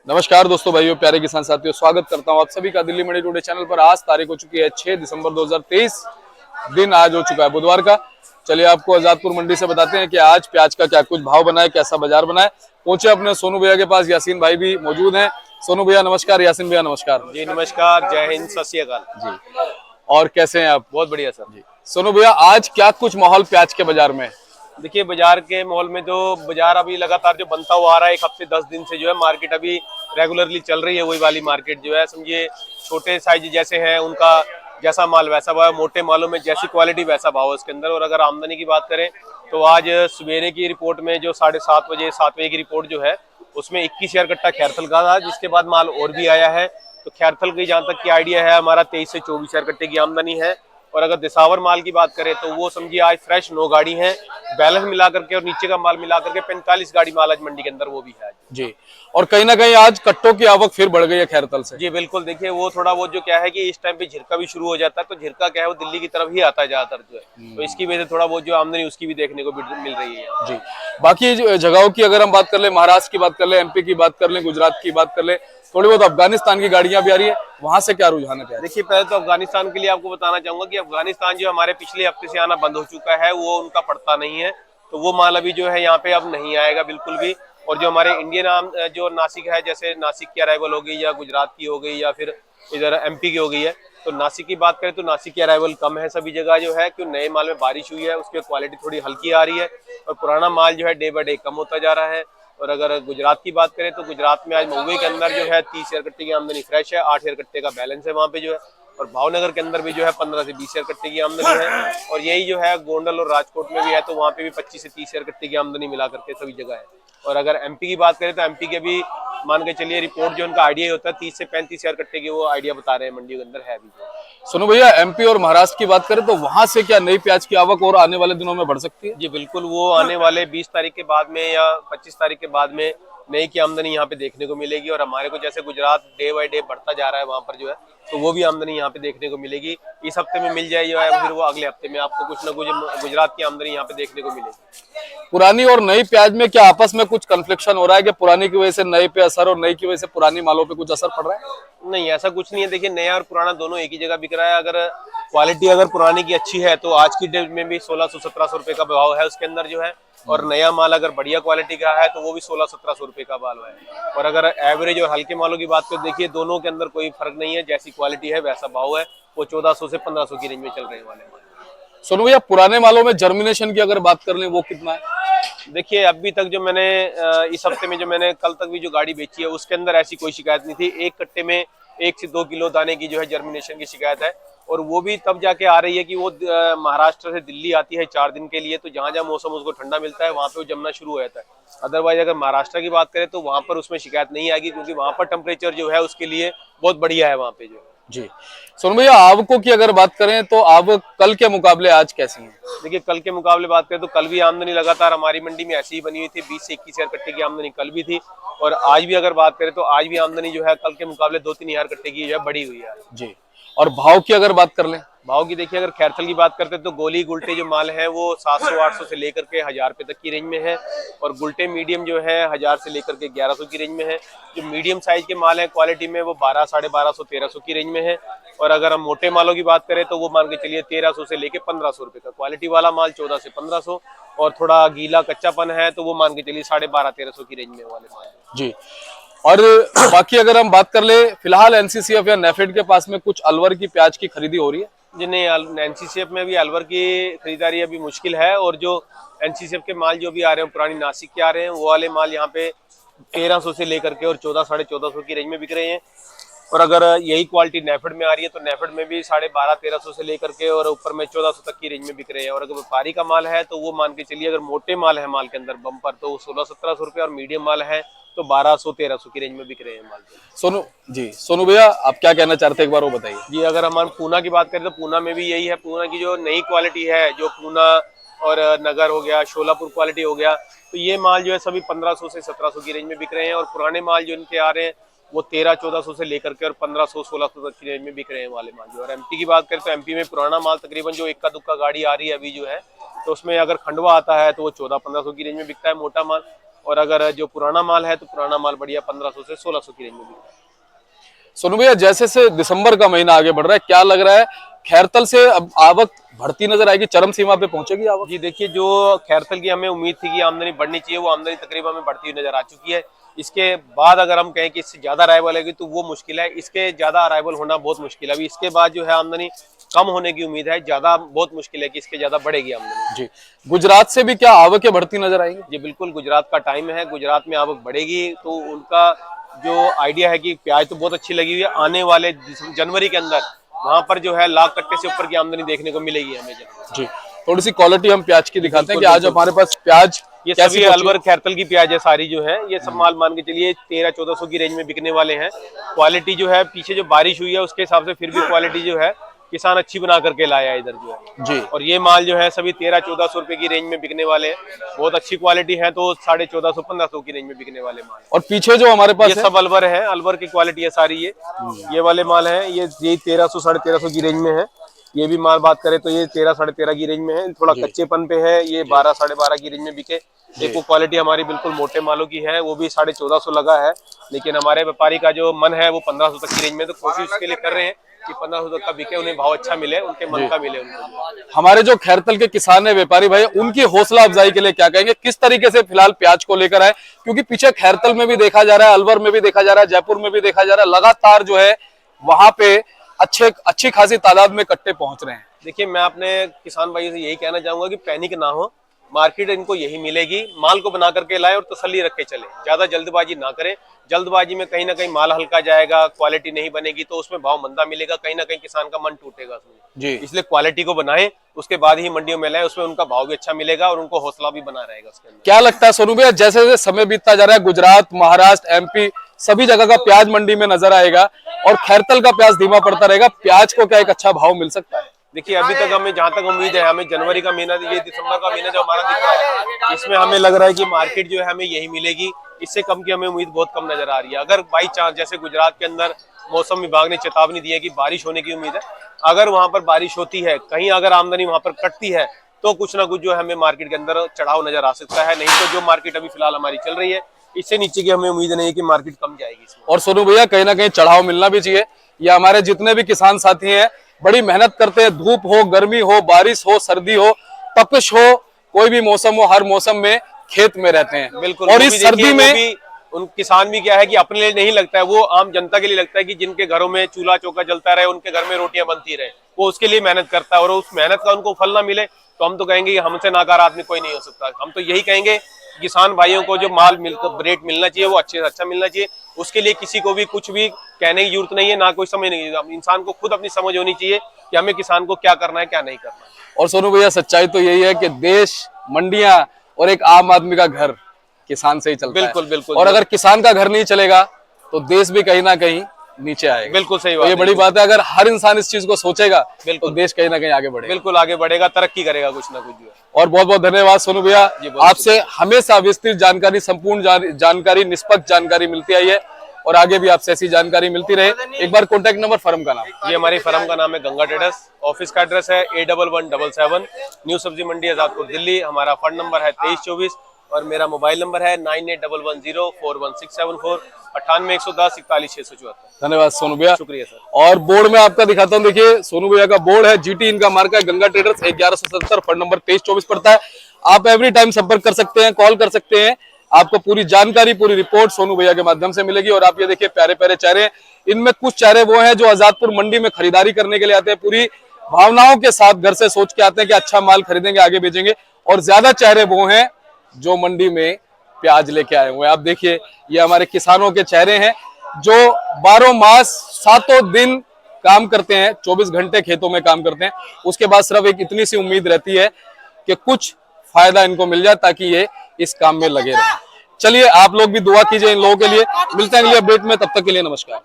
नमस्कार दोस्तों, भाइयों, प्यारे किसान साथियों, स्वागत करता हूं आप सभी का दिल्ली मंडी टुडे चैनल पर। आज तारीख हो चुकी है 6 दिसंबर 2023। दिन आज हो चुका है बुधवार का। चलिए आपको आजादपुर मंडी से बताते हैं कि आज प्याज का क्या कुछ भाव बना है, कैसा बाजार बना है। पहुंचे अपने सोनू भैया के पास, यासीन भाई भी मौजूद हैं। सोनू भैया नमस्कार, यासीन भैया नमस्कार। जी नमस्कार, जय हिंद, सत श्री अकाल जी, और कैसे हैं आप? बहुत बढ़िया सर। जी सोनू भैया, आज क्या कुछ माहौल प्याज के बाजार में? देखिए बाजार के माहौल में तो बाजार अभी लगातार जो बनता हुआ आ रहा है, एक हफ्ते 10 दिन से जो है मार्केट अभी रेगुलरली चल रही है। वही वाली मार्केट जो है, समझिए छोटे साइज जैसे हैं उनका जैसा माल वैसा भाव है, मोटे मालों में जैसी क्वालिटी वैसा भाव है उसके अंदर। और अगर आमदनी की बात करें तो आज सवेरे की रिपोर्ट में जो 7:30 बजे 7 बजे की रिपोर्ट जो है उसमें 21,000 कट्टा खैरथल का था, जिसके बाद माल और भी आया है। तो खैरथल की जहाँ तक की आइडिया है हमारा 23 से 24,000 कट्टे की आमदनी है। और अगर दिसावर माल की बात करें तो वो समझिए आज फ्रेश 9 गाड़ी है, बैलेंस मिला करके और नीचे का माल मिला करके 45 गाड़ी माल आज मंडी के अंदर वो भी है जी, और कहीं ना कहीं आज कट्टों की आवक फिर बढ़ गई है खैरतल से। जी बिल्कुल। देखिए वो थोड़ा वो जो क्या है कि इस टाइम पे झिरका भी शुरू हो जाता है, तो झिरका क्या है वो दिल्ली की तरफ ही आता है ज्यादातर जो है, तो इसकी वजह से थोड़ा वो जो आमदनी उसकी भी देखने को मिल रही है जी, बाकी जगहों की अगर हम बात कर ले, महाराष्ट्र की बात कर ले, एमपी की बात कर ले, गुजरात की बात कर ले, थोड़ी बहुत अफगानिस्तान की गाड़ियां भी आ रही है, वहां से क्या रुझान है? देखिए पहले तो अफगानिस्तान के लिए आपको बताना चाहूंगा कि अफगानिस्तान जो हमारे पिछले हफ्ते से आना बंद हो चुका है, वो उनका पड़ता नहीं है, तो वो माल अभी जो है यहाँ पे अब नहीं आएगा बिल्कुल भी। और जो हमारे इंडियन आम जो नासिक है, जैसे नासिक की अराइवल हो गई या गुजरात की हो गई या फिर इधर एमपी की हो गई है, तो नासिक की बात करें तो नासिक की अराइवल कम है सभी जगह जो है, क्यों नए माल में बारिश हुई है, उसकी क्वालिटी थोड़ी हल्की आ रही है और पुराना माल जो है डे बाय डे कम होता जा रहा है। और अगर गुजरात की बात करें तो गुजरात में आज महुए के अंदर जो है 30,000 कट्टे की आमदनी फ्रेश है, 8,000 कट्टे का बैलेंस है वहाँ पे जो है। और भावनगर के अंदर भी जो है 15 से 20,000 कट्टे की आमदनी है। और यही जो है गोंडल और राजकोट में भी है, तो वहाँ पे भी 25 से 30,000 कट्टे की आमदनी मिला करके सभी जगह है। और अगर एमपी की बात करें तो एमपी के भी मान के चलिए रिपोर्ट जो उनका आइडिया होता है 30 से 35,000 कट्टे की वो आइडिया बता रहे हैं मंडी के अंदर है भी। सुनो भैया, एमपी और महाराष्ट्र की बात करें तो वहां से क्या नई प्याज की आवक और आने वाले दिनों में बढ़ सकती है? जी बिल्कुल, वो आने वाले 20 तारीख के बाद में या 25 तारीख के बाद में नई की आमदनी यहाँ पे देखने को मिलेगी। और हमारे को जैसे गुजरात डे बाय डे बढ़ता जा रहा है वहाँ पर जो है, तो वो भी आमदनी यहाँ पे देखने को मिलेगी। इस हफ्ते में मिल जाएगी या फिर वो अगले हफ्ते में आपको कुछ ना कुछ गुजरात की आमदनी यहाँ पे देखने को मिलेगी। पुरानी और नई प्याज में क्या आपस में कुछ कन्फ्लिक्शन हो रहा है कि पुरानी की वजह से नए पे असर और नई की वजह से पुरानी मालों पे कुछ असर पड़ रहा है? नहीं, ऐसा कुछ नहीं है। देखिए नया और पुराना दोनों एक ही जगह बिक रहा है। अगर क्वालिटी अगर पुरानी की अच्छी है तो आज की डेट में भी 1600-1700 रुपए का भाव है उसके अंदर जो है। और नया माल अगर बढ़िया क्वालिटी का है तो वो भी 1600-1700 रुपए का भाव है। और अगर एवरेज और हल्के मालों की बात करें, देखिए दोनों के अंदर कोई फर्क नहीं है, जैसी क्वालिटी है वैसा भाव है। वो 1400 से 1500 की रेंज में चल रहे वाले माल। सुनो भैया, पुराने मालों में जर्मिनेशन की अगर बात कर लें वो कितना है? देखिए अभी तक जो मैंने इस हफ्ते में जो मैंने कल तक भी जो गाड़ी बेची है उसके अंदर ऐसी कोई शिकायत नहीं थी। एक कट्टे में 1 से 2 किलो दाने की जो है जर्मिनेशन की शिकायत है। और वो भी तब जाके आ रही है कि वो महाराष्ट्र से दिल्ली आती है 4 दिन के लिए, तो जहां जहां मौसम उसको ठंडा मिलता है वहां पे वो जमना शुरू हो जाता है। अदरवाइज अगर महाराष्ट्र की बात करें तो वहां पर उसमें शिकायत नहीं आएगी, क्योंकि वहां पर टेम्परेचर जो है उसके लिए बहुत बढ़िया है वहां पे जो। जी, सुनो भैया, आवकों की अगर बात करें तो आवक कल के मुकाबले आज कैसी है? देखिए कल के मुकाबले बात करें तो कल भी आमदनी लगातार हमारी मंडी में ऐसी ही बनी हुई थी। 20 से 21,000 कट्टे की आमदनी कल भी थी। और आज भी अगर बात करें तो आज भी आमदनी जो है कल के मुकाबले 2-3 हजार कट्टे की जो है बढ़ी हुई है जी, और भाव की अगर बात कर लें? भाव की देखिए अगर खैरथल की बात करते हैं तो गोली गुलटे जो माल है वो 700-800 से लेकर के 1000 रुपए तक की रेंज में है। और गुलटे मीडियम जो है 1000 से लेकर के 1100 की रेंज में है। जो मीडियम साइज के माल है क्वालिटी में वो 12, 1250, 1300 की रेंज में है। और अगर हम मोटे मालों की बात करें तो वो मान के चलिए 1300 से लेके 1500 रुपए का। क्वालिटी वाला माल 14 से 1500, और थोड़ा गीला कच्चापन है तो वो मान के चलिए 12,500-1300 की रेंज में वाले माल। जी, और बाकी अगर हम बात कर ले, फिलहाल एनसीसीएफ या नेफेड के पास में कुछ अलवर की प्याज की खरीदी हो रही है? जी नहीं, एनसीसीएफ में भी अलवर की खरीदारी अभी मुश्किल है। और जो एनसीसीएफ के माल जो भी आ रहे हैं पुरानी नासिक के आ रहे हैं, वो वाले माल यहाँ पे 1300 से लेकर के और 14, 1450 की रेंज में बिक रहे हैं। और अगर यही क्वालिटी नेफेड में आ रही है तो नेफेड में भी 12,500-1300 से लेकर के और ऊपर में 1400 तक की रेंज में बिक रहे हैं। और अगर व्यापारी का माल है तो वो मान के चलिए अगर मोटे माल है माल के अंदर बम्पर तो 1600-1700 रुपये, और मीडियम माल है तो 1200-1300 की रेंज में बिक रहे हैं माल। सोनू जी, सोनू भैया आप क्या कहना चाहते हैं, एक बार वो बताइए। जी अगर हम पूना की बात करें तो पूना में भी यही है। पूना की जो नई क्वालिटी है, जो पूना और नगर हो गया, शोलापुर क्वालिटी हो गया, तो ये माल जो है सभी 1500 से 1700 की रेंज में बिक रहे हैं। और पुराने माल जो इनके आ रहे हैं वो 1300-1400 से लेकर के और 1500-1600 तक की रेंज में बिक रहे हैं वाले माल जो। और एमपी की बात करें तो एमपी में पुराना माल तकरीबन जो इक्का दुक्का गाड़ी आ रही है अभी जो है, तो उसमें अगर खंडवा आता है तो वो 14-1500 की रेंज में बिकता है मोटा माल। और अगर जो पुराना माल है तो पुराना माल बढ़िया 1500 से 1600 की रेंज में बिक रहा है। सोनू भैया, जैसे से दिसंबर का महीना आगे बढ़ रहा है, क्या लग रहा है खैरतल से अब आवक बढ़ती नजर आएगी, चरम सीमा पे पहुंचेगी आवक? जी देखिए, जो खैरतल की हमें उम्मीद थी कि आमदनी बढ़नी चाहिए, वो आमदनी तकरीबन हमें बढ़ती हुई नजर आ चुकी है। इसके बाद अगर हम कहें कि इससे ज्यादा अराइवल आएगी तो वो मुश्किल है, इसके ज्यादा अराइवल होना बहुत मुश्किल है। अभी इसके बाद जो है आमदनी कम होने की उम्मीद है, ज्यादा बहुत मुश्किल है कि इसके ज्यादा बढ़ेगी आमदनी। जी, गुजरात से भी क्या आवकें बढ़ती नजर आएंगी? जी बिल्कुल, गुजरात का टाइम है, गुजरात में आवक बढ़ेगी। तो उनका जो आइडिया है कि प्याज तो बहुत अच्छी लगी हुई है, आने वाले जनवरी के अंदर वहां पर जो है लाख कट्टे से ऊपर की आमदनी देखने को मिलेगी हमें। जी, थोड़ी सी क्वालिटी हम प्याज की दिखाते हैं कि आज हमारे पास प्याज ये कैसी सभी पहुंची? अलवर खैरतल की प्याज है सारी, जो है ये सब माल मान के चलिए 1300-1400 की रेंज में बिकने वाले हैं। क्वालिटी जो है, पीछे जो बारिश हुई है उसके हिसाब से फिर भी क्वालिटी जो है किसान अच्छी बना करके लाया है इधर जो है जी। और ये माल जो है सभी 1300-1400 रुपए की रेंज में बिकने वाले हैं। बहुत अच्छी क्वालिटी है, तो 1450-1500 की रेंज में बिकने वाले माल। और पीछे जो हमारे पास ये है सब अलवर है, अलवर की क्वालिटी है सारी। ये वाले माल है, ये 1300-1350 की रेंज में है। ये भी माल बात करें तो ये 13-13.5 की रेंज में है, थोड़ा कच्चेपन पे है। ये 12-12.5 की रेंज में बिके। एक वो क्वालिटी हमारी बिल्कुल मोटे मालों की है, वो भी 1450 लगा है। लेकिन हमारे व्यापारी का जो मन है वो 1500 तक की रेंज में, तो कोशिश इसके लिए कर रहे हैं कि 1500 तक का बिके, उन्हें भाव अच्छा मिले, उनके मन का मिले उनको। हमारे जो खैरतल के किसान है, व्यापारी भाई, उनकी हौसला अफजाई के लिए क्या कहेंगे, किस तरीके से फिलहाल प्याज को लेकर आए? क्योंकि पीछे खैरतल में भी देखा जा रहा है, अलवर में भी देखा जा रहा है, जयपुर में भी देखा जा रहा है, लगातार जो है वहां पे अच्छी खासी तादाद में कट्टे पहुंच रहे हैं। देखिए, मैं अपने किसान भाइयों से यही कहना चाहूंगा कि पैनिक ना हो, मार्केट इनको यही मिलेगी। माल को बना करके लाए और तसल्ली रख के चले, ज्यादा जल्दबाजी ना करें। जल्दबाजी में कहीं ना कहीं माल हल्का जाएगा, क्वालिटी नहीं बनेगी, तो उसमें भाव मंदा मिलेगा, कहीं ना कहीं किसान का मन टूटेगा उसमें। जी, इसलिए क्वालिटी को बनाएं, उसके बाद ही मंडियों में लाए, उसमें उनका भाव भी अच्छा मिलेगा और उनको हौसला भी बना रहेगा उसके अंदर। क्या लगता है सोनू भैया, जैसे जैसे समय बीतता जा रहा है, गुजरात, महाराष्ट्र, एमपी सभी जगह का प्याज मंडी में नजर आएगा और खैरतल का प्याज धीमा पड़ता रहेगा, प्याज को क्या एक अच्छा भाव मिल सकता है? देखिए, अभी तक हमें जहां तक उम्मीद है, हमें जनवरी का महीना, ये दिसंबर का महीना जो हमारा दिख रहा है, इसमें हमें लग रहा है कि मार्केट जो है हमें यही मिलेगी। इससे कम की हमें उम्मीद बहुत कम नजर आ रही है। अगर बाई चांस, जैसे गुजरात के अंदर मौसम विभाग ने चेतावनी दी है कि बारिश होने की उम्मीद है, अगर वहां पर बारिश होती है, कहीं अगर आमदनी वहां पर कटती है, तो कुछ ना कुछ जो है हमें मार्केट के अंदर चढ़ाव नजर आ सकता है। नहीं तो जो मार्केट अभी फिलहाल हमारी चल रही है, इससे नीचे की हमें उम्मीद नहीं है कि मार्केट कम जाएगी इसमें। और सोनू भैया, कहीं ना कहीं चढ़ाव मिलना भी चाहिए। ये हमारे जितने भी किसान साथी हैं बड़ी मेहनत करते हैं, धूप हो, गर्मी हो, बारिश हो, सर्दी हो, तपिश हो, कोई भी मौसम हो, हर मौसम में खेत में रहते हैं। बिल्कुल। और इस सर्दी में भी उन किसान भी क्या है कि अपने लिए नहीं लगता है, वो आम जनता के लिए लगता है कि जिनके घरों में चूल्हा चौका जलता रहे, उनके घर में रोटियां बनती रहे, वो उसके लिए मेहनत करता है। और उस मेहनत का उनको फल ना मिले तो हम तो कहेंगे कि हमसे नाकार आदमी कोई नहीं हो सकता। हम तो यही कहेंगे, किसान भाइयों को जो माल रेट मिलना चाहिए वो अच्छे से अच्छा मिलना चाहिए। उसके लिए किसी को भी कुछ भी कहने की जरूरत नहीं है, ना कोई समझ नहीं है। इंसान को खुद अपनी समझ होनी चाहिए कि हमें किसान को क्या करना है, क्या नहीं करना है। और सोनू भैया, सच्चाई तो यही है कि देश, मंडियां और एक आम आदमी का घर किसान से ही चलता है। बिल्कुल बिल्कुल। और अगर किसान का घर नहीं चलेगा तो देश भी कहीं ना कहीं नीचे आएगा। बिल्कुल सही तो बात ये है। बड़ी बात है, अगर हर इंसान इस चीज को सोचेगा तो बिल्कुल। देश कहीं ना कहीं आगे बढ़ेगा। बिल्कुल आगे बढ़ेगा, तरक्की करेगा कुछ ना कुछ जो है। और बहुत बहुत धन्यवाद सोनू भैया, आपसे हमेशा विस्तृत जानकारी, संपूर्ण जानकारी, निष्पक्ष जानकारी मिलती आई है और आगे भी आपसे ऐसी जानकारी मिलती रहे। एक बार कॉन्टैक्ट नंबर, फर्म का नाम। ये हमारी फर्म का नाम है गंगा ट्रेडर्स। ऑफिस का एड्रेस है A1177 न्यू सब्जी मंडी, आजादपुर, दिल्ली। हमारा फंड नंबर है 2324 और मेरा मोबाइल नंबर है 9811041674 9811104164। धन्यवाद सोनू भैया, शुक्रिया सर। और बोर्ड में आपका दिखाता हूँ, देखिए सोनू भैया का बोर्ड है, जीटी इनका मार्का है, गंगा ट्रेडर्स 1170, फंड नंबर 2324 पड़ता है। आप एवरी टाइम संपर्क कर सकते हैं, कॉल कर सकते हैं, आपको पूरी जानकारी, पूरी रिपोर्ट सोनू भैया के माध्यम से मिलेगी। और आप ये देखिए प्यारे प्यारे चेहरे, इनमें कुछ चेहरे वो हैं जो आजादपुर मंडी में खरीदारी करने के लिए आते हैं, पूरी भावनाओं के साथ घर से सोच के आते हैं कि अच्छा माल खरीदेंगे, आगे बेचेंगे। और ज्यादा चेहरे वो हैं जो मंडी में प्याज लेके आए हुए हैं। आप देखिए, ये हमारे किसानों के चेहरे हैं जो 12 मास 7 दिन काम करते हैं, 24 घंटे खेतों में काम करते हैं। उसके बाद सिर्फ एक इतनी सी उम्मीद रहती है कि कुछ फायदा इनको मिल जाए ताकि ये इस काम में लगे रहें। चलिए, आप लोग भी दुआ कीजिए इन लोगों के लिए। मिलते हैं अगली अपडेट में, तब तक के लिए नमस्कार।